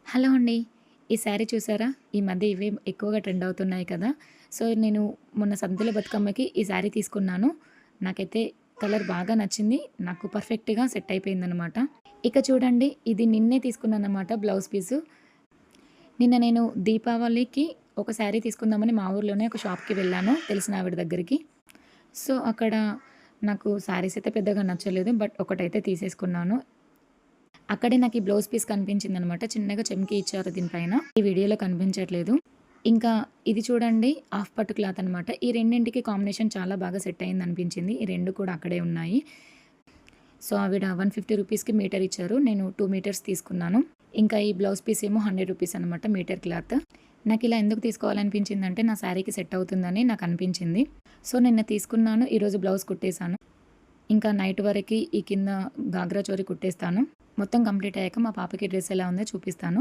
Hello అండి. ఈ శారీ చూసారా? ఈ మధ్య ఇవే ఎక్కువగా ట్రెండ్ అవుతున్నాయి కదా! సో, నేను మొన్న సద్దుల బతుకమ్మకి ఈ శారీ తీసుకున్నాను. నాకైతే కలర్ బాగా నచ్చింది. నాకు పర్ఫెక్ట్‌గా సెట్ అయిపోయిందనమాట. ఇక చూడండి, ఇది నిన్నే తీసుకున్నాననమాట బ్లౌజ్ పీసు. నిన్న నేను దీపావళికి ఒక శారీ తీసుకుందామని మా ఊర్లోనే ఒక షాప్‌కి వెళ్ళాను తెలిసిన ఆవిడ దగ్గరికి. సో, అక్కడ నాకు శారీస్ అయితే పెద్దగా నచ్చలేదు. బట్ ఒకటైతే తీసేసుకున్నాను. అక్కడే నాకు ఈ బ్లౌజ్ పీస్ కనిపించిందనమాట. చిన్నగా చెమ్కీ ఇచ్చారు దీనిపైన. ఈ వీడియోలో కనిపించట్లేదు. ఇంకా ఇది చూడండి, హాఫ్ పట్టు క్లాత్ అనమాట. ఈ రెండింటికి కాంబినేషన్ చాలా బాగా సెట్ అయిందనిపించింది. ఈ 2 కూడా అక్కడే ఉన్నాయి. సో, ఆవిడ 150 రూపీస్‌కి మీటర్ ఇచ్చారు. నేను 2 మీటర్స్ తీసుకున్నాను. ఇంకా ఈ బ్లౌజ్ పీస్ ఏమో 100 రూపీస్ అనమాట మీటర్ క్లాత్. నాకిలా ఎందుకు తీసుకోవాలనిపించిందంటే, నా శారీకి సెట్ అవుతుందని నాకనిపించింది. సో, నిన్న తీసుకున్నాను. ఈరోజు బ్లౌజ్ కుట్టేసాను. ఇంకా నైట్ వరకి ఈ కింద గాగ్రా చోరీ కుట్టేస్తాను. మొత్తం కంప్లీట్ అయ్యాక మా పాపకి డ్రెస్ ఎలా ఉందో చూపిస్తాను.